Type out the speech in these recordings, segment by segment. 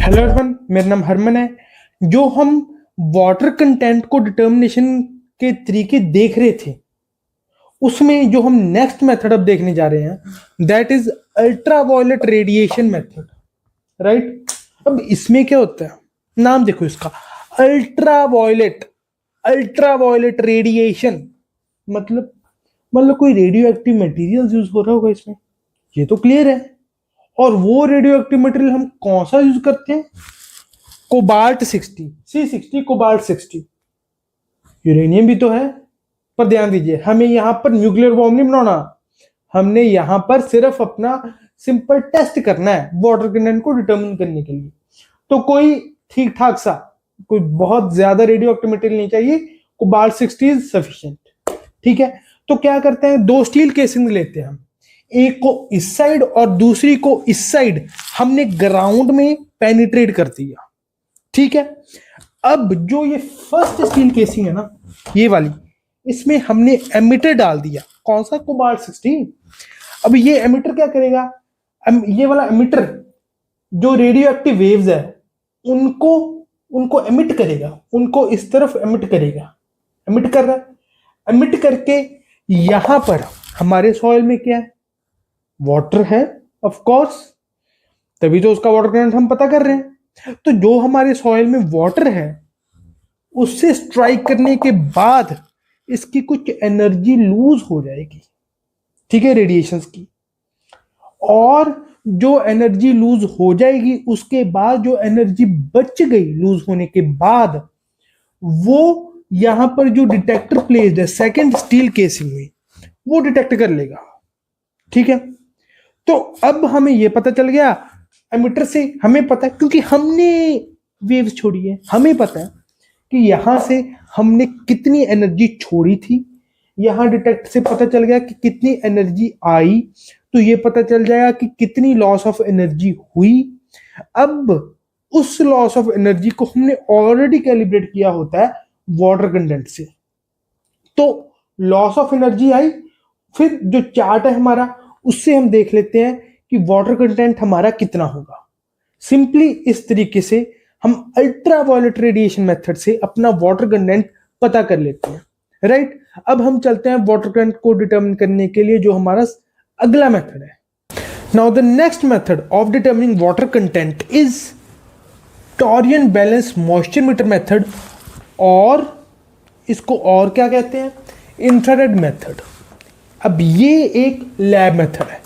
Hello everyone, मेरा नाम हरमन है। जो हम वाटर कंटेंट को डिटर्मिनेशन के तरीके देख रहे थे, उसमें जो हम नेक्स्ट मेथड अब देखने जा रहे हैं that is ultraviolet radiation method. Right. अब इसमें क्या होता है, नाम देखो इसका, अल्ट्रावायलेट। अल्ट्रावायलेट रेडिएशन मतलब कोई रेडियो एक्टिव मटेरियल यूज हो रहा होगा इसमें, ये तो क्लियर है। और वो रेडियो एक्टिव मटेरियल हम कौन सा यूज करते हैं? Cobalt 60, C60, cobalt 60। यूरेनियम भी तो है, पर ध्यान दीजिए, हमें यहां पर न्यूक्लियर बॉम्ब नहीं बनाना। हमने यहां पर सिर्फ अपना सिंपल टेस्ट करना है वाटर कंटेंट को डिटरमिन करने के लिए। तो कोई ठीक ठाक सा, कोई बहुत ज्यादा रेडियो एक्टिव मटेरियल नहीं चाहिए। Cobalt 60 is sufficient. ठीक है, तो क्या करते हैं, दो स्टील केसिंग लेते हैं हम, एक को इस साइड और दूसरी को इस साइड हमने ग्राउंड में पेनिट्रेट कर दिया। ठीक है, अब जो ये फर्स्ट स्टील केसिंग है ना, ये वाली, इसमें हमने एमिटर डाल दिया। कौन सा? कोबाल्ट 60। अब ये एमिटर क्या करेगा? ये वाला एमिटर जो रेडियो एक्टिव वेव्स है उनको एमिट करेगा, उनको इस तरफ एमिट करेगा। एमिट कर रहा है, एमिट करके यहां पर हमारे सॉइल में क्या है? वाटर है, ऑफ कोर्स, तभी तो उसका वाटर कंटेंट हम पता कर रहे हैं। तो जो हमारे सॉइल में वाटर है उससे स्ट्राइक करने के बाद इसकी कुछ एनर्जी लूज हो जाएगी। ठीक है, रेडिएशंस की। और जो एनर्जी लूज हो जाएगी, उसके बाद जो एनर्जी बच गई लूज होने के बाद, वो यहां पर जो डिटेक्टर प्लेस्ड है सेकंड स्टील केसिंग में, वो डिटेक्ट कर लेगा। ठीक है, तो अब हमें यह पता चल गया एमिटर से, हमें पता है क्योंकि हमने वेव्स छोड़ी है, हमें पता है कि यहां से हमने कितनी एनर्जी छोड़ी थी। यहां डिटेक्ट से पता चल गया कि कितनी एनर्जी आई, तो ये पता चल जाएगा कि कितनी लॉस ऑफ एनर्जी हुई। अब उस लॉस ऑफ एनर्जी को हमने ऑलरेडी कैलिब्रेट किया होता है वाटर कंटेंट से। तो लॉस ऑफ एनर्जी आई, फिर जो चार्ट है हमारा, उससे हम देख लेते हैं कि वाटर कंटेंट हमारा कितना होगा। सिंपली इस तरीके से हम अल्ट्रावायलेट रेडिएशन मेथड से अपना वाटर कंटेंट पता कर लेते हैं। राइट। अब हम चलते हैं वाटर कंटेंट को डिटरमिन करने के लिए जो हमारा अगला मेथड है। Now the next method of determining water content is Taurean balance moisture meter method, और इसको और क्या कहते हैं? Infrared method. अब ये एक लैब मेथड है।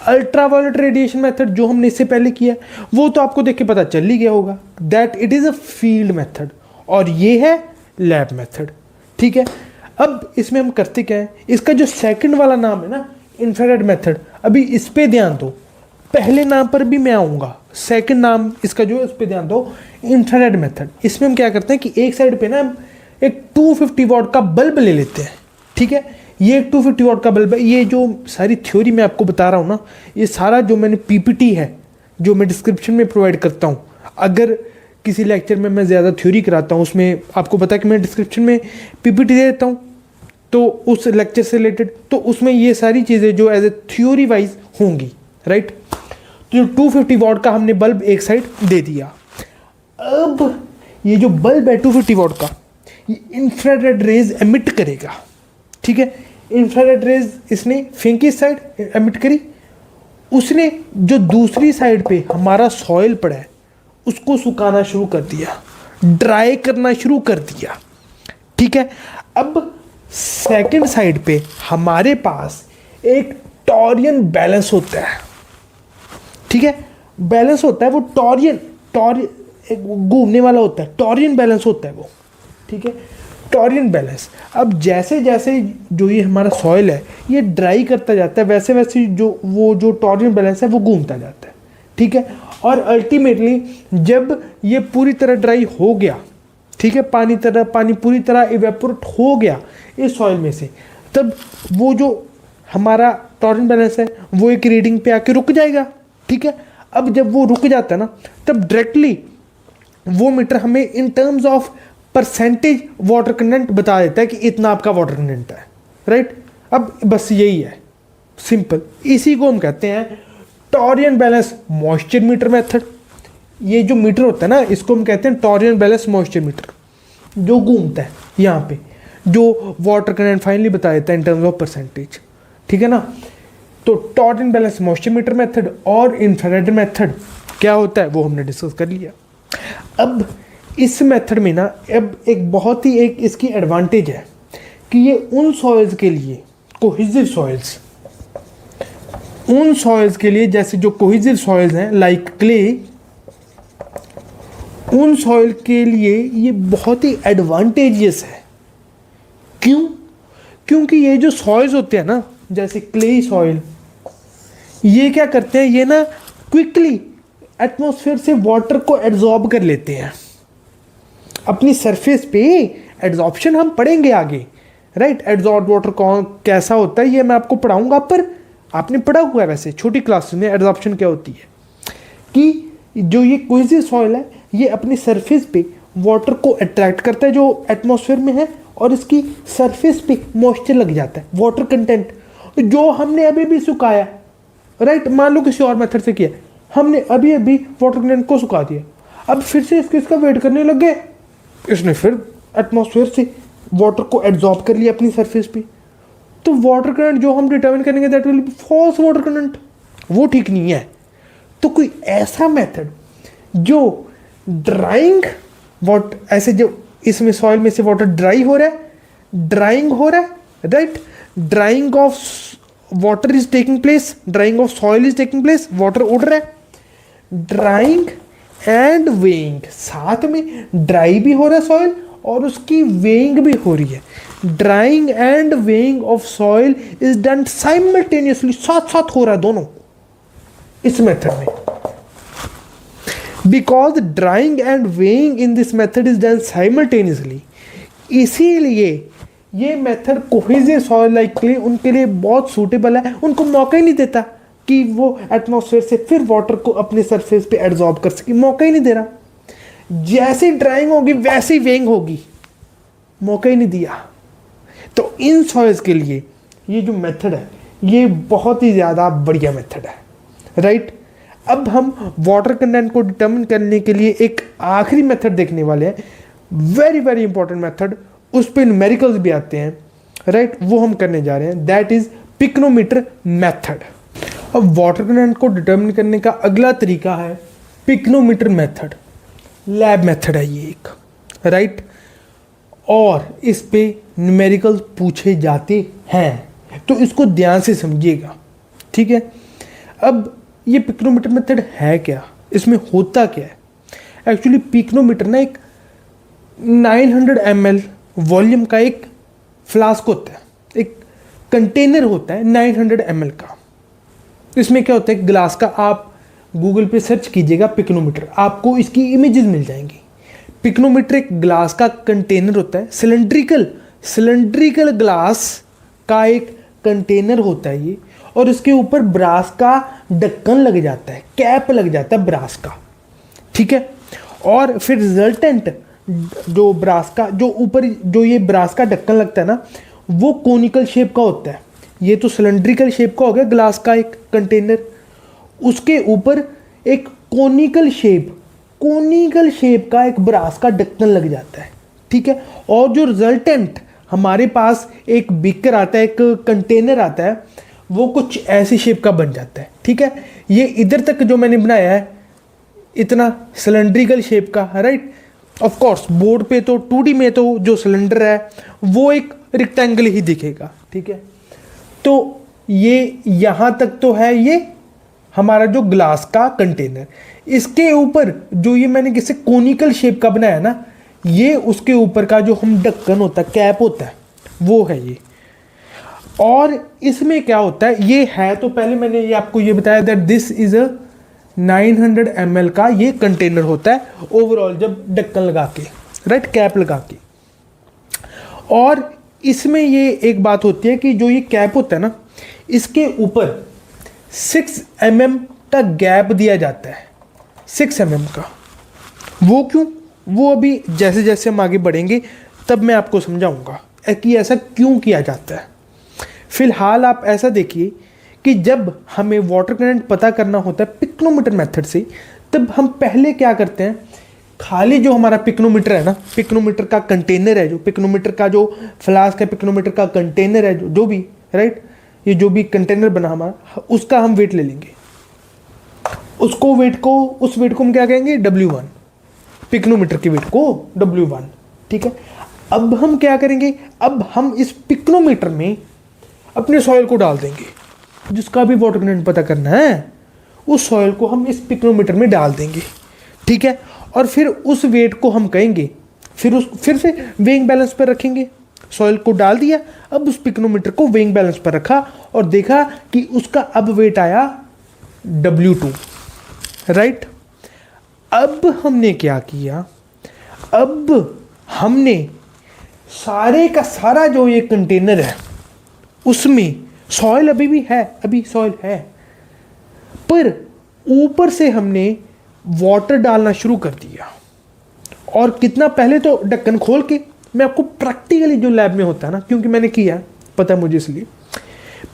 अल्ट्रावायलेट रेडिएशन मेथड जो हमने इससे पहले किया वो तो आपको देख के पता चल ही गया होगा that it is a field method, और ये है लैब मेथड। ठीक है, अब इसमें हम करते क्या है, इसका जो सेकंड वाला नाम है ना, इंफ्रारेड मेथड, अभी इस पे ध्यान दो। पहले नाम पर भी मैं आऊंगा, सेकंड नाम इसका जो है उस पर ध्यान दो, इंफ्रारेड मेथड। इसमें हम क्या करते हैं कि एक साइड पे ना एक 250 वॉट का बल्ब ले लेते हैं। ठीक है, ये 250 वॉट का बल्ब है। ये जो सारी थ्योरी मैं आपको बता रहा हूँ ना, ये सारा जो मैंने पीपीटी है जो मैं डिस्क्रिप्शन में प्रोवाइड करता हूँ, अगर किसी लेक्चर में मैं ज़्यादा थ्योरी कराता हूँ, उसमें आपको पता है कि मैं डिस्क्रिप्शन में पीपीटी दे देता हूँ, तो उस लेक्चर से रिलेटेड, तो उसमें ये सारी चीज़ें जो एज ए थ्योरी वाइज होंगी। राइट। तो 250 वॉट का हमने बल्ब एक साइड दे दिया। अब ये जो बल्ब है 250 वॉट का, ये इंफ्रारेड रेज एमिट करेगा। ठीक है, इंफ्रारेड रेज इसने फेंकी साइड एमिट करी, उसने जो दूसरी साइड पे हमारा सॉइल पड़ा है उसको सुखाना शुरू कर दिया, ड्राई करना शुरू कर दिया। ठीक है, अब सेकंड साइड पे हमारे पास एक टॉरियन बैलेंस होता है। ठीक है, बैलेंस होता है वो टॉरियन घूमने वाला होता है, टॉरियन बैलेंस होता है वो। ठीक है, टॉरियन बैलेंस। अब जैसे जैसे जो ये हमारा सॉइल है ये ड्राई करता जाता है, वैसे वैसे जो टॉरियन बैलेंस है वो घूमता जाता है। ठीक है, और अल्टीमेटली जब ये पूरी तरह ड्राई हो गया, ठीक है, पानी पूरी तरह इवेपोरेट हो गया इस सॉइल में से, तब वो जो हमारा टॉरियन बैलेंस है वो एक रीडिंग पे आके रुक जाएगा। ठीक है, अब जब वो रुक जाता है ना, तब डायरेक्टली वो मीटर हमें in terms of percentage water content बता देता है कि इतना आपका वाटर कंटेंट है। राइट। अब बस यही है, सिंपल। इसी को हम कहते हैं Taurean balance moisture meter method. ये जो मीटर होता है ना, इसको हम कहते हैं टॉरियन बैलेंस मॉइस्चर मीटर, जो घूमता है यहाँ पे, जो वाटर कंटेंट फाइनली बता देता है इन टर्म्स ऑफ परसेंटेज, ठीक है ना। तो Taurean balance moisture meter method और इंफ्रारेड मेथड क्या होता है वो हमने डिस्कस कर लिया। अब इस मेथड में ना अब एक बहुत ही एक इसकी एडवांटेज है कि ये उन सॉइल्स के लिए, कोहेसिव सॉइल्स, उन सॉइल्स के लिए जैसे जो कोहेसिव सॉइल्स हैं लाइक क्ले, उन सॉइल के लिए ये बहुत ही एडवांटेजियस है। क्यों? क्योंकि ये जो सॉइल्स होते हैं ना, जैसे क्ले सॉइल, ये क्या करते हैं, ये ना क्विकली एटमॉस्फेयर से वाटर को एब्जॉर्ब कर लेते हैं अपनी सरफेस पे। एब्जॉर्प्शन हम पढ़ेंगे आगे, राइट। एब्जॉर्ब वाटर कौन कैसा होता है ये मैं आपको पढ़ाऊंगा, पर आपने पढ़ा हुआ है वैसे छोटी क्लास में एब्जॉर्प्शन क्या होती है, कि जो ये कोहेसिव सॉइल है ये अपनी सरफेस पे वाटर को अट्रैक्ट करता है जो एटमॉस्फेयर में है, और इसकी सरफेस पे मॉइस्चर लग जाता है, वाटर कंटेंट जो हमने अभी भी सुखाया, राइट। मान लो किसी और मेथड से किया, हमने अभी अभी वाटर कंटेंट को सुखा दिया, अब फिर से इसका वेट करने लग गए, इसने फिर एटमॉस्फेयर से वाटर को एब्जॉर्ब कर लिया अपनी सरफेस पे। तो वाटर कंटेंट जो हम डिटरमिन करेंगे that will be false water content, वो ठीक नहीं है। तो कोई ऐसा मेथड जो ड्राइंग वाट, ऐसे जो इसमें सॉइल में से वाटर ड्राई हो रहा है, ड्राइंग हो रहा है, right, drying of water is taking place, drying of soil is taking place, water उड़ रहा है, ड्राइंग एंड वेइंग, साथ में ड्राई भी हो रहा है सॉइल और उसकी वेइंग भी हो रही है। Drawing and weighing of soil is done simultaneously, साथ साथ हो रहा है दोनों इस मेथड में। Because drawing and weighing in this method is done simultaneously, इसीलिए ये method cohesive soil like clay उनके लिए बहुत सूटेबल है। उनको मौका ही नहीं देता कि वो एटमॉस्फेयर से फिर वाटर को अपने सरफेस पे एब्जॉर्ब कर सके, मौका ही नहीं दे रहा। जैसी ड्राइंग होगी वैसी वेइंग होगी, मौका ही नहीं दिया। तो इन सॉइल्स के लिए ये जो मेथड है ये बहुत ही ज़्यादा बढ़िया मेथड है, राइट। अब हम वाटर कंटेंट को डिटरमिन करने के लिए एक आखिरी मेथड देखने वाले हैं, वेरी वेरी इंपॉर्टेंट मेथड, उस पर न्यूमेरिकल्स भी आते हैं, राइट, वो हम करने जा रहे हैं, दैट इज पिक्नोमीटर मेथड। अब वाटर कंटेंट को डिटरमिन करने का अगला तरीका है पिक्नोमीटर मेथड, लैब मेथड है ये एक, राइट, और इस पे न्यूमेरिकल्स पूछे जाते हैं, तो इसको ध्यान से समझिएगा, ठीक है। अब ये पिक्नोमीटर मेथड है क्या, इसमें होता क्या है। एक्चुअली पिक्नोमीटर ना एक 900 ml वॉल्यूम का एक फ्लास्क होता है, एक कंटेनर होता है 900 ml का। इसमें क्या होता है, ग्लास का, आप गूगल पे सर्च कीजिएगा पिक्नोमीटर, आपको इसकी इमेजेस मिल जाएंगी। पिक्नोमीटर एक ग्लास का कंटेनर होता है, सिलेंड्रिकल ग्लास का एक कंटेनर होता है ये, और इसके ऊपर ब्रास का ढक्कन लग जाता है, कैप लग जाता है ब्रास का, ठीक है। और फिर रिजल्टेंट जो ब्रास का, जो ऊपर जो ये ब्रास का ढक्कन लगता है ना, वो कोनिकल शेप का होता है। ये तो सिलेंड्रिकल शेप का हो गया ग्लास का एक कंटेनर, उसके ऊपर एक कोनिकल शेप का एक ब्रास का ढक्कन लग जाता है, ठीक है। और जो रिजल्टेंट हमारे पास एक बीकर आता है, एक कंटेनर आता है, वो कुछ ऐसी शेप का बन जाता है, ठीक है। ये इधर तक जो मैंने बनाया है इतना सिलेंड्रिकल शेप का, राइट। ऑफ कोर्स बोर्ड पे तो 2D में तो जो सिलेंडर है वो एक रेक्टेंगल ही दिखेगा, ठीक है। तो ये यहाँ तक तो है ये हमारा जो ग्लास का कंटेनर। इसके ऊपर जो ये मैंने किसी कोनिकल शेप का बनाया ना, ये उसके ऊपर का जो हम ढक्कन होता है, कैप होता है, वो है ये। और इसमें क्या होता है, ये है तो पहले मैंने ये आपको ये बताया that this is a 900 ml का ये कंटेनर होता है ओवरऑल, जब ढक्कन लगा के, राइट, कैप लगा के। और इसमें ये एक बात होती है कि जो ये कैप होता है ना, इसके ऊपर 6 mm का गैप दिया जाता है, 6 mm का। वो क्यों, वो अभी जैसे जैसे हम आगे बढ़ेंगे तब मैं आपको समझाऊंगा कि ऐसा क्यों किया जाता है। फिलहाल आप ऐसा देखिए कि जब हमें वाटर कंटेंट पता करना होता है पिक्नोमीटर मेथड से, तब हम पहले क्या करते हैं, खाली जो हमारा पिक्नोमीटर है ना, पिक्नोमीटर का कंटेनर है, जो पिक्नोमीटर का जो फ्लास्क है, पिक्नोमीटर का कंटेनर है, जो भी राइट, ये जो भी कंटेनर बना हमारा, उसका हम वेट ले लेंगे। उसको वेट को, उस वेट को हम क्या कहेंगे, W1, पिक्नोमीटर के वेट को W1, ठीक है। अब हम क्या करेंगे, अब हम इस पिक्नोमीटर में अपने सॉइल को डाल देंगे, जिसका भी वाटर कंटेंट पता करना है, उस सॉइल को हम इस पिक्नोमीटर में डाल देंगे, ठीक है। और फिर उस वेट को हम कहेंगे, फिर से वेइंग बैलेंस पर रखेंगे। सॉइल को डाल दिया, अब उस पिक्नोमीटर को वेइंग बैलेंस पर रखा और देखा कि उसका अब वेट आया W2, राइट। अब हमने क्या किया, अब हमने सारे का सारा जो ये कंटेनर है उसमें सॉइल अभी भी है, अभी सॉइल है, पर ऊपर से हमने वाटर डालना शुरू कर दिया। और कितना, पहले तो ढक्कन खोल के, मैं आपको प्रैक्टिकली जो लैब में होता है ना, क्योंकि मैंने किया है, पता है मुझे, इसलिए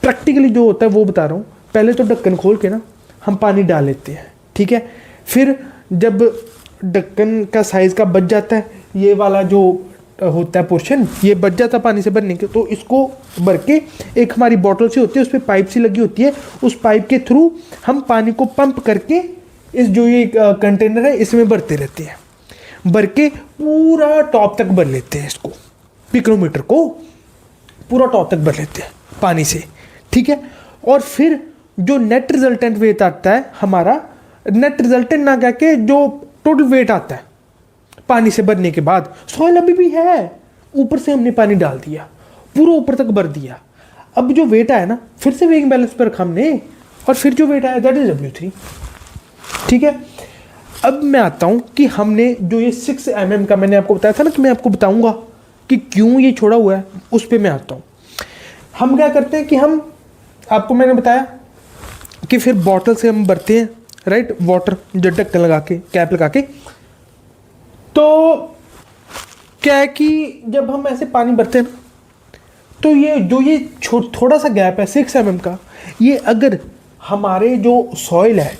प्रैक्टिकली जो होता है वो बता रहा हूँ। पहले तो ढक्कन खोल के ना हम पानी डाल लेते हैं, ठीक है। फिर जब ढक्कन का साइज़ का बच जाता है, ये वाला जो होता है पोर्शन, ये बच जाता है पानी से भरने के, तो इसको भर के एक हमारी बॉटल सी होती है, उस पर पाइप सी लगी होती है, उस पाइप के थ्रू हम पानी को पंप करके इस जो ये कंटेनर है इसमें भरते रहते हैं, भर के पूरा टॉप तक भर लेते हैं, इसको पिक्नोमीटर को पूरा टॉप तक भर लेते हैं पानी से, ठीक है। और फिर जो नेट रिजल्टेंट वेट आता है हमारा, नेट रिजल्टेंट ना कह के जो टोटल वेट आता है पानी से भरने के बाद, सॉइल अभी भी है, ऊपर से हमने पानी डाल दिया, पूरा ऊपर तक भर दिया। अब जो वेट आया ना, फिर से वेइंग बैलेंस पर रखा हमने, और फिर जो वेट आया दैट इज W3, ठीक है। अब मैं आता हूं कि हमने जो ये 6 mm का मैंने आपको बताया था ना, कि मैं आपको बताऊंगा कि क्यों ये छोड़ा हुआ है, उस पर मैं आता हूं। हम क्या करते हैं कि हम, आपको मैंने बताया कि फिर बॉटल से हम भरते हैं, राइट, वाटर, जो ढक्कन लगा के, कैप लगा के। तो क्या है कि जब हम ऐसे पानी भरते हैं ना, तो ये जो ये थोड़ा सा गैप है 6 mm का, ये अगर हमारे जो सॉइल है,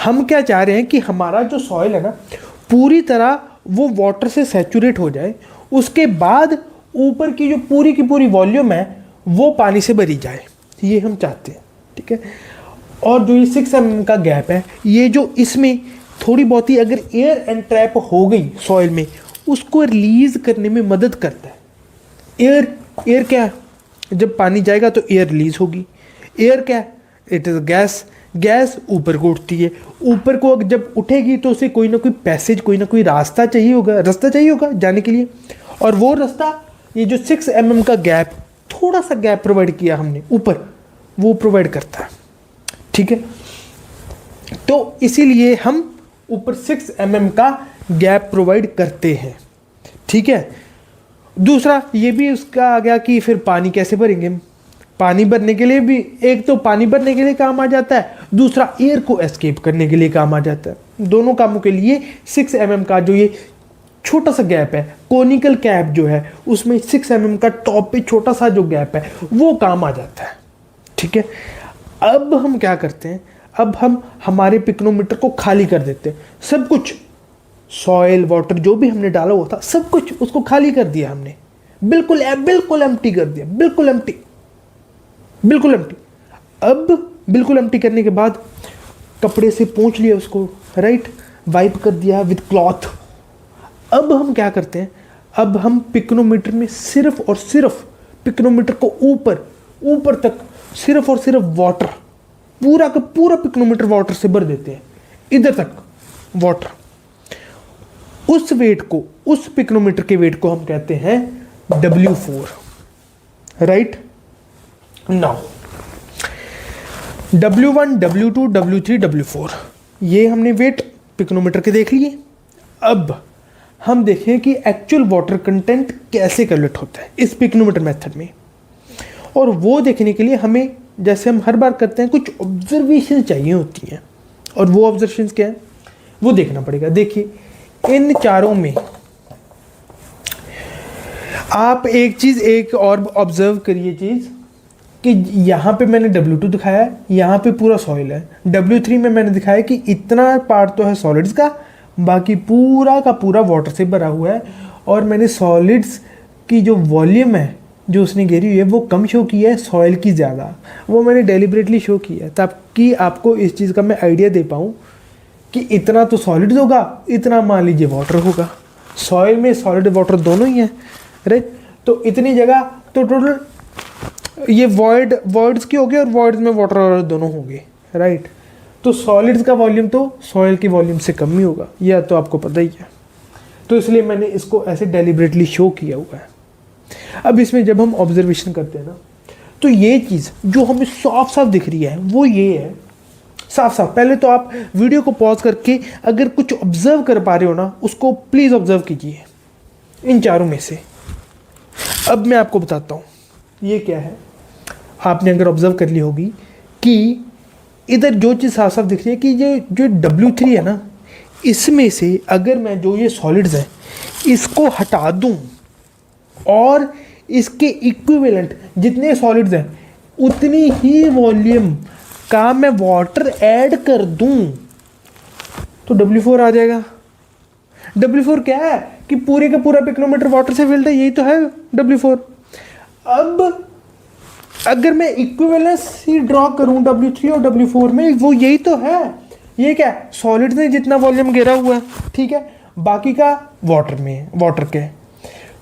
हम क्या चाह रहे हैं कि हमारा जो सॉइल है ना पूरी तरह वो वाटर से सैचुरेट हो जाए, उसके बाद ऊपर की जो पूरी की पूरी वॉल्यूम है वो पानी से भरी जाए, ये हम चाहते हैं, ठीक है। और जो ये 6 mm का गैप है, ये जो इसमें थोड़ी बहुत ही अगर एयर एंट्रैप हो गई सॉइल में, उसको रिलीज करने में मदद करता है। एयर क्या है, जब पानी जाएगा तो एयर रिलीज होगी। एयर क्या है, इट इज गैस, गैस ऊपर को उठती है, ऊपर को जब उठेगी तो उसे कोई ना कोई पैसेज, कोई ना कोई रास्ता चाहिए होगा जाने के लिए, और वो रास्ता ये जो 6 mm का गैप, थोड़ा सा गैप प्रोवाइड किया हमने ऊपर, वो प्रोवाइड करता है, ठीक है। तो इसीलिए हम ऊपर 6 mm का गैप प्रोवाइड करते हैं, ठीक है। दूसरा ये भी उसका आ गया कि फिर पानी कैसे भरेंगे, पानी भरने के लिए भी, एक तो पानी भरने के लिए काम आ जाता है, दूसरा एयर को एस्केप करने के लिए काम आ जाता है। दोनों कामों के लिए 6 mm का जो ये छोटा सा गैप है, कोनिकल कैप जो है उसमें 6 mm का टॉप पे छोटा सा जो गैप है वो काम आ जाता है, ठीक है। अब हम क्या करते हैं, अब हम हमारे पिक्नोमीटर को खाली कर देते हैं, सब कुछ सॉइल वाटर जो भी हमने डाला हुआ था सब कुछ उसको खाली कर दिया हमने, बिल्कुल एम्प्टी कर दिया, बिल्कुल एम्प्टी। अब बिल्कुल एम्प्टी करने के बाद कपड़े से पोंछ लिया उसको, राइट, वाइप कर दिया विद क्लॉथ। अब हम क्या करते हैं, अब हम पिक्नोमीटर में सिर्फ और सिर्फ पिक्नोमीटर को ऊपर तक सिर्फ और सिर्फ वाटर, पूरा का पूरा पिक्नोमीटर वाटर से भर देते हैं, इधर तक वाटर। उस वेट को, उस पिक्नोमीटर के वेट को हम कहते हैं W4, right. Now W1, W2, W3, W4 ये हमने वेट पिक्नोमीटर के देख लिए। अब हम देखें कि एक्चुअल वाटर कंटेंट कैसे कैलकुलेट होता है इस पिक्नोमीटर मेथड में, और वो देखने के लिए हमें, जैसे हम हर बार करते हैं, कुछ ऑब्जर्वेशन चाहिए होती हैं, और वो ऑब्जर्वेशन क्या है वो देखना पड़ेगा। देखिए इन चारों में आप एक चीज एक और ऑब्जर्व करिए चीज, कि यहाँ पे मैंने W2 दिखाया है, यहाँ पे पूरा सॉइल है। W3 में मैंने दिखाया कि इतना पार्ट तो है सॉलिड्स का, बाकी पूरा का पूरा वाटर से भरा हुआ है। और मैंने सॉलिड्स की जो वॉल्यूम है जो उसने घेरी हुई है वो कम शो की है, सॉइल की ज़्यादा। वो मैंने डेलिबरेटली शो की है ताकि आपको इस चीज़ का मैं आइडिया दे पाऊँ कि इतना तो सॉलिड्स होगा, इतना मान लीजिए वाटर होगा। सॉइल में सॉलिड वाटर दोनों ही हैं, राइट। तो इतनी जगह तो टोटल ये वॉइड्स की होगी और वॉइड्स में वाटर और दोनों होंगे, राइट। तो सॉलिड्स का वॉल्यूम तो सॉइल की वॉल्यूम से कम ही होगा, यह तो आपको पता ही है। तो इसलिए मैंने इसको ऐसे डेलिबरेटली शो किया हुआ है। अब इसमें जब हम ऑब्जर्वेशन करते हैं ना, तो ये चीज़ जो हमें साफ साफ दिख रही है वो ये है, साफ साफ। पहले तो आप वीडियो को पॉज करके अगर कुछ ऑब्जर्व कर पा रहे हो ना, उसको प्लीज़ ऑब्जर्व कीजिए इन चारों में से। अब मैं आपको बताता हूँ ये क्या है। आपने अगर ऑब्जर्व कर ली होगी कि इधर जो चीज़ साफ साफ दिख रही है कि ये जो W3 है ना, इसमें से अगर मैं जो ये सॉलिड्स हैं इसको हटा दूं और इसके इक्विवेलेंट जितने सॉलिड्स हैं उतनी ही वॉल्यूम का मैं वाटर ऐड कर दूं तो W4 आ जाएगा। W4 क्या है कि पूरे का पूरा पिकोमीटर वाटर से फिल्ड है, यही तो है W4। अब अगर मैं इक्विवेलेंस ही ड्रॉ करूं W3 और W4 में, वो यही तो है। ये क्या है, सॉलिड ने जितना वॉल्यूम घेरा हुआ है, ठीक है, बाकी का वाटर में, वाटर के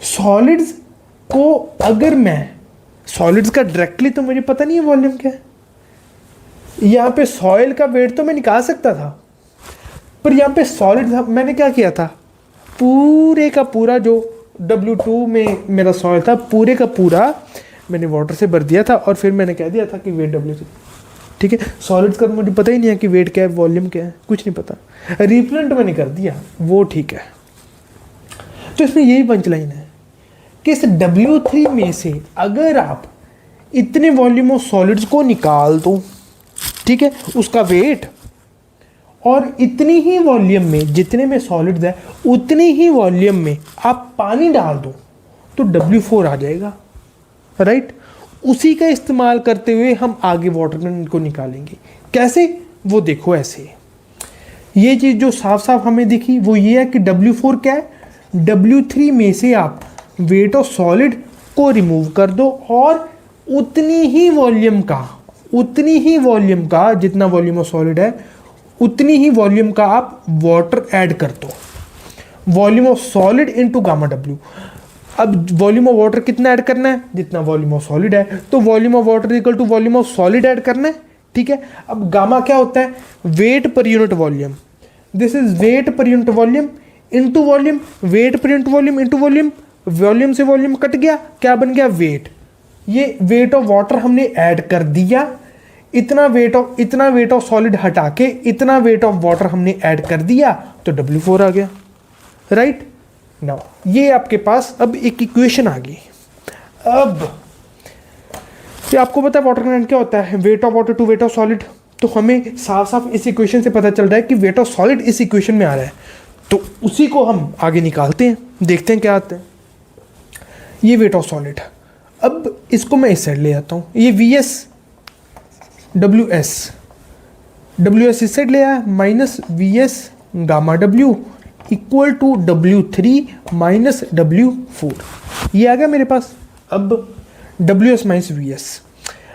सॉलिड्स को अगर मैं सॉलिड्स का डायरेक्टली तो मुझे पता नहीं है वॉल्यूम क्या है। यहाँ पे सॉइल का वेट तो मैं निकाल सकता था, पर यहाँ पे सॉलिड्स मैंने क्या किया था, पूरे का पूरा जो W2 में मेरा सॉइल था पूरे का पूरा मैंने वाटर से भर दिया था और फिर मैंने कह दिया था कि वेट W3, ठीक है। सॉलिड्स का मुझे पता ही नहीं है कि वेट क्या है, वॉल्यूम क्या है, कुछ नहीं पता, रिप्रेजेंट मैंने कर दिया, वो ठीक है। तो इसमें यही पंचलाइन है कि इस W3 में से अगर आप इतने वॉल्यूम ऑफ सॉलिड्स को निकाल दो, ठीक है, उसका वेट, और इतनी ही वॉल्यूम में जितने में सॉलिड्स है उतनी ही वॉल्यूम में आप पानी डाल दो तो W4 आ जाएगा, राइट। उसी का इस्तेमाल करते हुए हम आगे वाटर को निकालेंगे। कैसे, वो देखो ऐसे। ये चीज़ जो साफ साफ हमें दिखी वो ये है कि W4 क्या है, W3 में से आप वेट ऑफ सॉलिड को रिमूव कर दो और उतनी ही वॉल्यूम का जितना वॉल्यूम ऑफ सॉलिड है उतनी ही वॉल्यूम का आप वाटर ऐड कर दो। Volume of solid into gamma W। अब वॉल्यूम ऑफ वाटर कितना ऐड करना है, जितना वॉल्यूम ऑफ सॉलिड है, तो volume of water equal to volume of solid add करना है, ठीक है। अब गामा क्या होता है, weight per unit volume. This is weight per unit volume into volume, weight per unit volume into volume, volume से वॉल्यूम कट गया, क्या बन गया, वेट। ये वेट ऑफ वाटर हमने ऐड कर दिया, इतना वेट ऑफ सॉलिड हटा के इतना वेट ऑफ वाटर हमने ऐड कर दिया तो W4 आ गया, राइट। नाउ ये आपके पास अब एक इक्वेशन आ गई। अब ये आपको पता है वाटर कंटेंट क्या होता है, weight of water to weight of solid. तो हमें साफ साफ इस इक्वेशन से पता चल रहा है कि वेट ऑफ सॉलिड इस इक्वेशन में आ रहा है, तो उसी को हम आगे निकालते हैं, देखते हैं क्या आता है। ये वेट ऑफ सॉलिड, अब इसको मैं इस साइड ले आता हूँ, ये VS WS इस साइड ले आया, minus VS gamma W equal to W3 minus W4, ये आ गया मेरे पास। अब WS माइनस VS,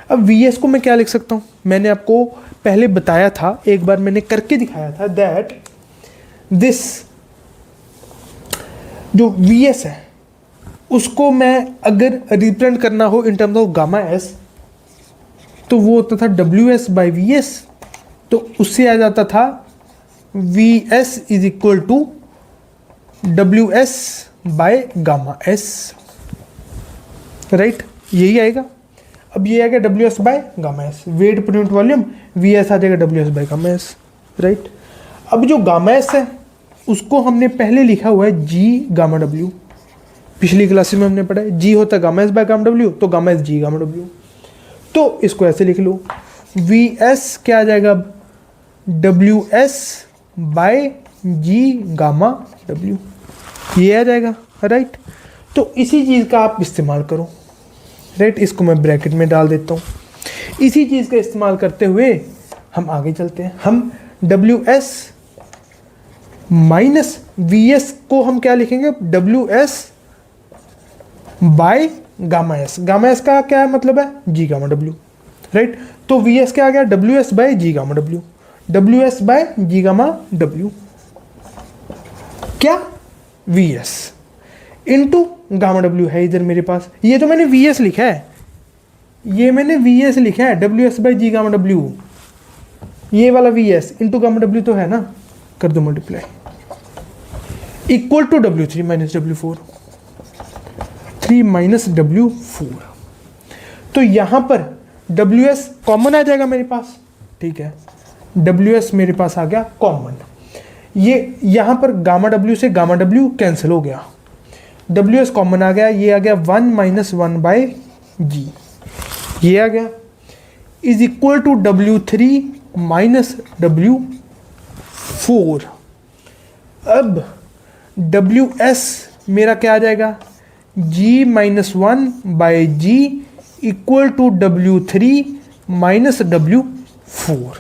अब VS को मैं क्या लिख सकता हूँ, मैंने आपको पहले बताया था, एक बार मैंने करके दिखाया था, दैट दिस जो VS है उसको मैं अगर रिप्रेजेंट करना हो in terms of gamma S तो वो होता था WS बाई VS, तो उससे आ जाता था VS is equal to WS by gamma S, right, यही आएगा। अब ये आएगा WS by gamma S, weight per unit volume, VS आ जाएगा WS by gamma S, right. अब जो गामा S है उसको हमने पहले लिखा हुआ है G गामा W, पिछली क्लासेस में हमने पढ़ा है G होता है gamma S by gamma W, तो gamma S G gamma W, तो इसको ऐसे लिख लो, VS क्या आ जाएगा अब, WS by G gamma W, ये आ जाएगा, राइट। तो इसी चीज़ का आप इस्तेमाल करो, राइट, इसको मैं ब्रैकेट में डाल देता हूँ। इसी चीज़ का इस्तेमाल करते हुए हम आगे चलते हैं। हम WS माइनस VS को हम क्या लिखेंगे, WS by gamma S। Gamma S का क्या मतलब है, G गामा W, राइट। तो VS क्या आ गया, WS by G gamma W, WS by G gamma W, क्या VS इंटू गामा W है इधर मेरे पास। ये तो मैंने VS लिखा है, ये मैंने VS लिखा है, WS by G gamma W, ये वाला VS इंटू गामा W तो है ना, कर दो multiply, equal to W3 minus W4, 3 minus W4। तो यहां पर WS कॉमन आ जाएगा मेरे पास, ठीक है, WS मेरे पास आ गया कॉमन। ये यहां पर गामा W से गामा W कैंसिल हो गया, WS कॉमन आ गया, ये आ गया 1 माइनस 1 बाय G, ये आ गया, is equal to W3 minus W4। अब WS मेरा क्या आ जाएगा, G minus 1 by G equal to W3 minus W4,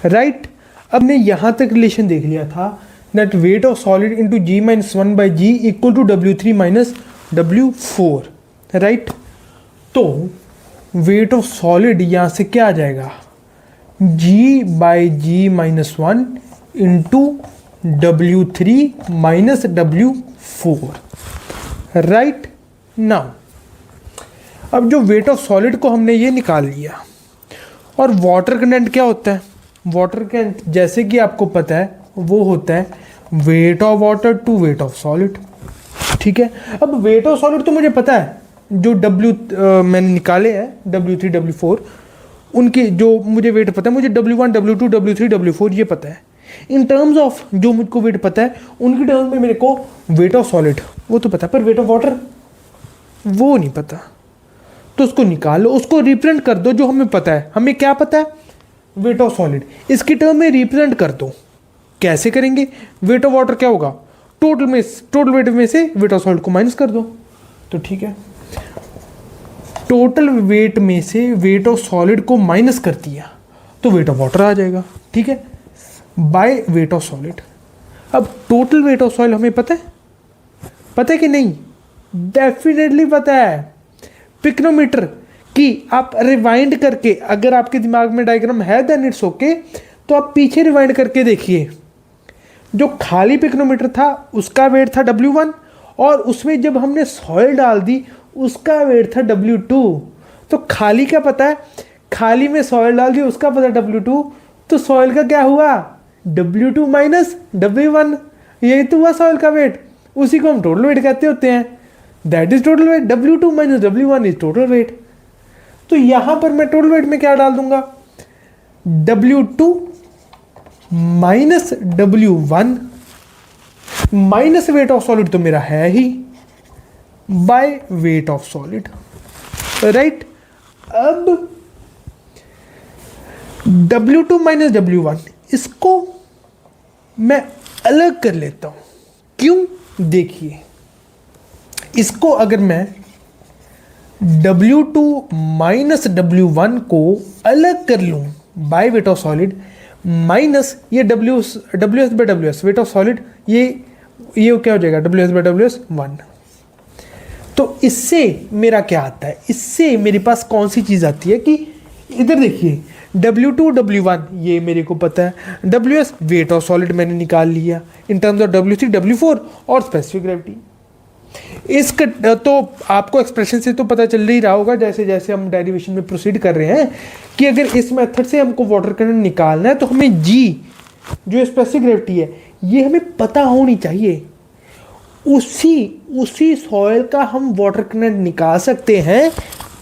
right. अब ने यहां तक रिलेशन देख लिया था, that weight of solid into G minus 1 by G equal to W3 minus W4, right. तो वेट ऑफ सॉलिड यहां से क्या आ जाएगा, G by G minus 1 into W3 minus W4, right. Now अब जो वेट ऑफ सॉलिड को हमने ये निकाल लिया, और वाटर कंटेंट क्या होता है, वाटर कंटेंट जैसे कि आपको पता है वो होता है weight of water to weight of solid, ठीक है। अब वेट ऑफ सॉलिड तो मुझे पता है, जो मैंने निकाले हैं W3 W4, उनकी जो मुझे वेट पता है, मुझे W1 W2 W3 W4 ये पता है। इन टर्म्स ऑफ जो मुझको वेट पता है, उनकी टर्म्स में मेरे को वेट ऑफ सॉलिड वो तो पता है, पर वेट ऑफ वाटर वो नहीं पता। तो उसको निकाल लो, उसको रिप्रेजेंट कर दो, जो हमें पता है, हमें क्या पता है, वेट ऑफ सॉलिड, इसकी टर्म में रिप्रेजेंट कर दो। कैसे करेंगे, वेट ऑफ वाटर क्या होगा, टोटल वेट में से वेट ऑफ सॉलिड को माइनस कर दो, तो ठीक है, टोटल वेट में से वेट ऑफ सॉलिड को माइनस कर दिया तो वेट ऑफ वाटर आ जाएगा, ठीक है, बाय वेट ऑफ सॉलिड। अब टोटल वेट ऑफ सॉलिड हमें पता है कि नहीं, डेफिनेटली पता है। पिक्नोमीटर की आप रिवाइंड करके, अगर आपके दिमाग में डायग्राम है देन इट्स ओके, तो आप पीछे रिवाइंड करके देखिए, जो खाली पिक्नोमीटर था उसका वेट था W1, और उसमें जब हमने सॉइल डाल दी उसका वेट था W2। तो खाली का पता है, खाली में सॉइल डाल दी उसका पता है W2, तो सॉइल का क्या हुआ, W2 माइनस W1, यही तो हुआ सॉइल का वेट, उसी को हम टोटल वेट कहते होते हैं, that is total weight, W2 minus W1 is total weight. तो यहां पर मैं टोटल वेट में क्या डाल दूंगा, W2 minus W1 minus weight of solid तो मेरा है ही, by weight of solid, right. अब W2 माइनस W1 इसको मैं अलग कर लेता हूं, क्यों, देखिए, इसको अगर मैं W2 माइनस W1 को अलग कर लूं bye weight of solid, minus ये WS by WS wait of solid, ये क्या हो जाएगा, WS बाई WS 1। तो इससे मेरा क्या आता है, इससे मेरे पास कौन सी चीज़ आती है कि इधर देखिए, W2 W1 ये मेरे को पता है, WS वेट ऑफ सॉलिड मैंने निकाल लिया in terms of W3 W4 और स्पेसिफिक ग्रेविटी। इसका तो आपको एक्सप्रेशन से तो पता चल ही रहा होगा, जैसे जैसे हम डेरिवेशन में प्रोसीड कर रहे हैं, कि अगर इस मेथड से हमको वाटर कंटेंट निकालना है तो हमें G जो स्पेसिफिक ग्रेविटी है ये हमें पता होनी चाहिए। उसी सॉइल का हम वाटर कंटेंट निकाल सकते हैं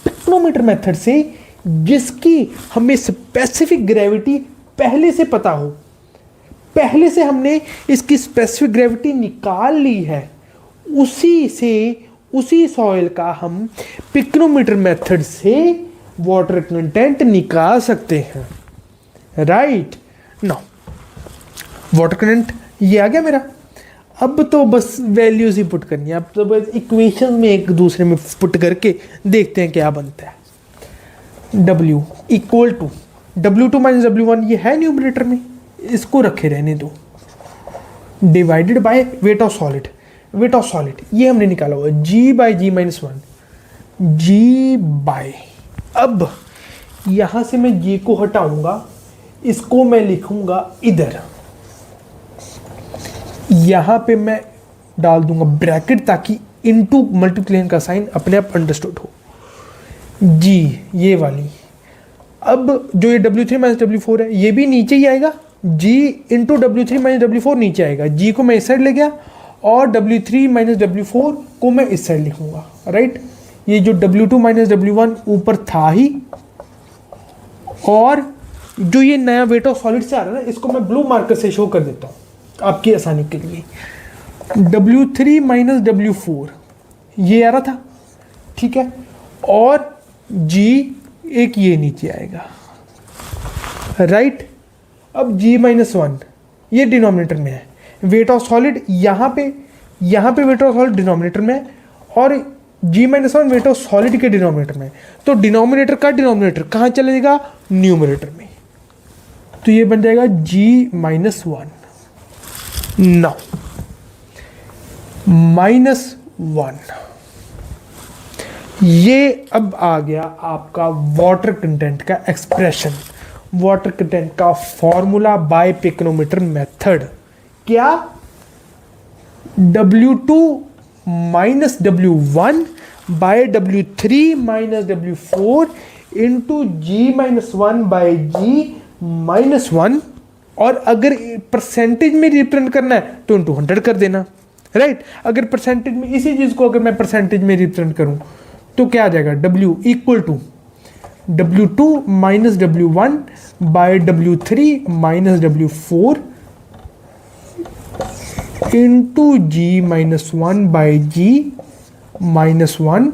पिक्नोमीटर मेथड से, जिसकी हमें स्पेसिफिक ग्रेविटी पहले से पता हो, पहले से हमने इसकी स्पेसिफिक ग्रेविटी निकाल ली है, उसी सॉइल का हम पिक्नोमीटर मेथड से वाटर कंटेंट निकाल सकते हैं, राइट। नाउ वाटर कंटेंट ये आ गया मेरा। अब तो बस वैल्यूज ही पुट करनी है, अब तो बस इक्वेशन में एक दूसरे में पुट करके देखते हैं क्या बनता है। W equal to W2 minus W1, ये है न्यूमरेटर में, इसको रखे रहने दो, divided by weight of solid. Weight of solid ये हमने निकाला हुआ G by G minus 1, G by, अब यहां से मैं G को हटाऊंगा, इसको मैं लिखूंगा इधर, यहां पे मैं डाल दूंगा ब्रैकेट ताकि इनटू मल्टीप्लिकेशन का साइन अपने आप अंडरस्टूड हो। G ये वाली, अब जो ये W3 माइनस W4 है ये भी नीचे ही आएगा, G into W3 minus W4 नीचे आएगा, G को मैं इस साइड ले गया और W3 माइनस W4 को मैं इस साइड लिखूंगा, राइट। ये जो W2 माइनस W1 ऊपर था ही, और जो ये नया वेट ऑफ सॉलिड से आ रहा है ना, इसको मैं ब्लू मार्कर से शो कर देता हूँ आपकी आसानी के लिए। W3 माइनस W4 ये आ रहा था, ठीक है, और G एक ये नीचे आएगा, राइट। अब G माइनस 1 ये डिनोमिनेटर में है, वेट ऑफ सॉलिड यहाँ पे वेट ऑफ सॉलिड डिनोमिनेटर में है, और G minus 1 wait of solid के डिनोमिनेटर में है, तो डिनोमिनेटर का डिनोमिनेटर कहाँ चलेगा, न्यूमरेटर में, तो ये बन जाएगा G माइनस 1। नाउ माइनस 1, ये अब आ गया आपका वाटर कंटेंट का एक्सप्रेशन, वाटर कंटेंट का फॉर्मूला बाय पिकोनोमीटर मेथड। क्या, W2 minus W1 by W3 minus W4 into G minus 1 by G minus 1, और अगर परसेंटेज में रिप्रेजेंट करना है तो इंटू 100 कर देना, राइट। अगर परसेंटेज में इसी चीज को अगर मैं परसेंटेज में रिप्रेजेंट करूं तो क्या आ जाएगा, W equal to W2 minus W1 by W3 minus W4 into G minus 1 by G minus 1,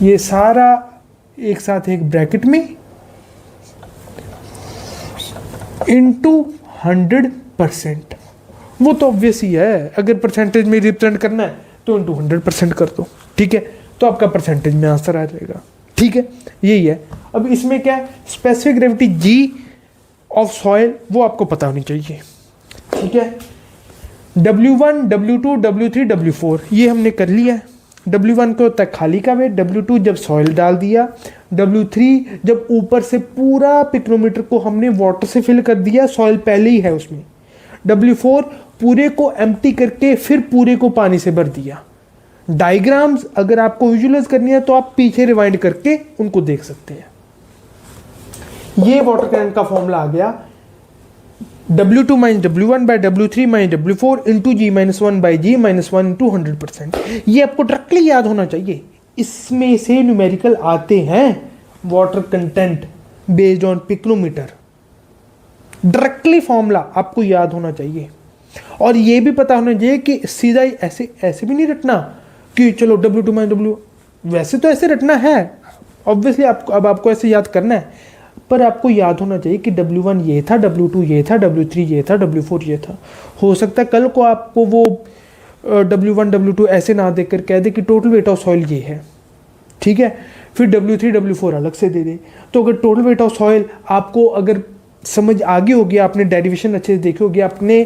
ये सारा एक साथ एक ब्रैकेट में इंटू 100%। वो तो ऑब्वियस ही है, अगर परसेंटेज में रिप्रेजेंट करना है तो इंटू 100% कर दो, ठीक है, तो आपका परसेंटेज में आंसर आ जाएगा, ठीक है, यही है। अब इसमें क्या है, specific gravity G of soil वो आपको पता होनी चाहिए, ठीक है। W1 W2 W3 W4 ये हमने कर लिया है। W1 को होता है खाली का वेट, W2 जब सॉइल डाल दिया, W3 जब ऊपर से पूरा पिकोनोमीटर को हमने वाटर से फिल कर दिया, सॉइल पहले ही है उसमें, W4 पूरे को एम्प्टी करके फिर पूरे को पानी से भर दिया। डायग्राम्स अगर आपको विजुअलाइज करनी है तो आप पीछे रिवाइंड करके उनको देख सकते हैं। ये वाटर कैन का फॉर्मूला आ गया, W2 minus W1 by W3 minus W4 into G minus 1 by G minus 1 into 100%। ये आपको डायरेक्टली याद होना चाहिए, इसमें से न्यूमेरिकल आते हैं water content based on pycnometer, directly formula आपको याद होना चाहिए। और ये भी पता होना चाहिए कि सीधा ही ऐसे भी नहीं रटना कि चलो W2 माइनस W, वैसे तो ऐसे रटना है ऑब्वियसली, आपको ऐसे याद करना है, पर आपको याद होना चाहिए कि W1 ये था, W2 ये था, W3 ये था, W4 ये था। हो सकता है कल को आपको वो W1 W2 ऐसे ना देकर कह दे कि टोटल वेट ऑफ सॉइल ये है, ठीक है, फिर W3 W4 अलग से दे दे। तो अगर टोटल वेट ऑफ सॉइल आपको अगर समझ आ गई होगी, आपने डेरिवेशन अच्छे से देखी होगी, आपने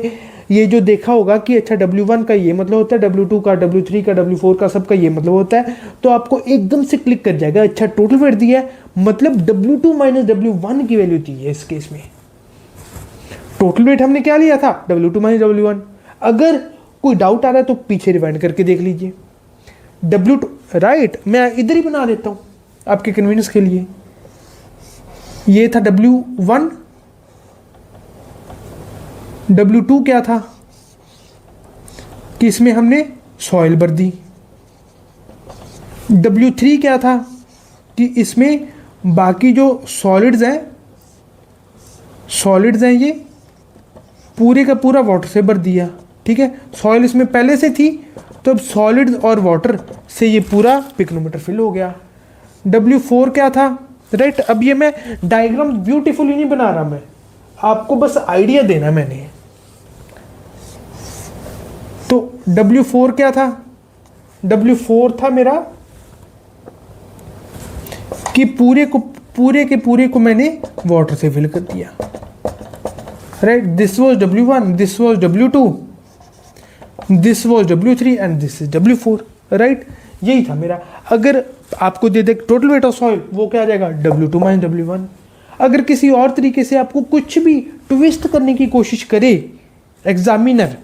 ये जो देखा होगा कि अच्छा W1 का ये मतलब होता है, W2 का, W3 का, W4 का, सबका ये मतलब होता है, तो आपको एकदम से क्लिक कर जाएगा, अच्छा टोटल वेट दिया है मतलब W2 माइनस W1 की वैल्यू चाहिए। इस केस में टोटल वेट हमने क्या लिया था, W2 माइनस W1। अगर कोई डाउट आ रहा है तो पीछे रिवाइंड करके देख लीजिए। W2 राइट, मैं इधर ही बना देता हूं आपके कन्वीनियंस के लिए। ये था W1, W2 क्या था कि इसमें हमने सॉइल भर दी, W3 क्या था कि इसमें बाकी जो सॉलिड्स हैं ये पूरे का पूरा वाटर से भर दिया, ठीक है। सॉइल इसमें पहले से थी तो अब सॉलिड्स और वाटर से ये पूरा पिकोनोमीटर फिल हो गया। W4 क्या था, राइट। अब ये मैं डायग्राम ब्यूटीफुली नहीं बना रहा, मैं आपको बस आइडिया देना मैंने। W4 क्या था? W4 था मेरा कि पूरे को मैंने वाटर से फिल कर दिया, right. This was W1, this was W2, this was W3 and this is W4, right. यही था मेरा। अगर आपको दे दे टोटल वेट ऑफ सॉइल, वो क्या आ जाएगा? W2 minus W1। अगर किसी और तरीके से आपको कुछ भी ट्विस्ट करने की कोशिश करे एग्जामिनर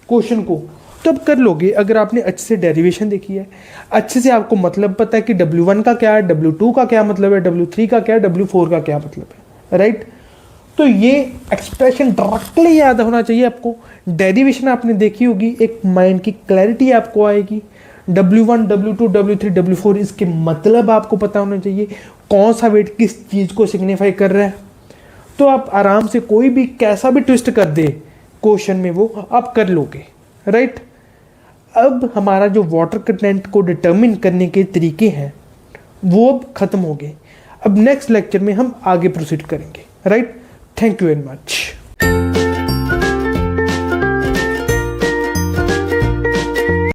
क्वेश्चन को, तब कर लोगे अगर आपने अच्छे से डेरिवेशन देखी है, अच्छे से आपको मतलब पता है कि W1 का क्या है, W2 का क्या मतलब है, W3 का क्या है, W4 का क्या मतलब है, राइट। तो ये एक्सप्रेशन डायरेक्टली याद होना चाहिए आपको। डेरिवेशन आपने देखी होगी, एक माइंड की क्लैरिटी आपको आएगी। W1, W2, W3, W4 इसके मतलब आपको पता होना चाहिए, कौन सा वेट किस चीज़ को सिग्निफाई कर रहा है। तो आप आराम से कोई भी कैसा भी ट्विस्ट कर दे क्वेश्चन में, वो आप कर लोगे, राइट। अब हमारा जो वाटर कंटेंट को डिटर्मिन करने के तरीके हैं वो अब खत्म हो गए। अब नेक्स्ट लेक्चर में हम आगे प्रोसीड करेंगे, right. Thank you very much.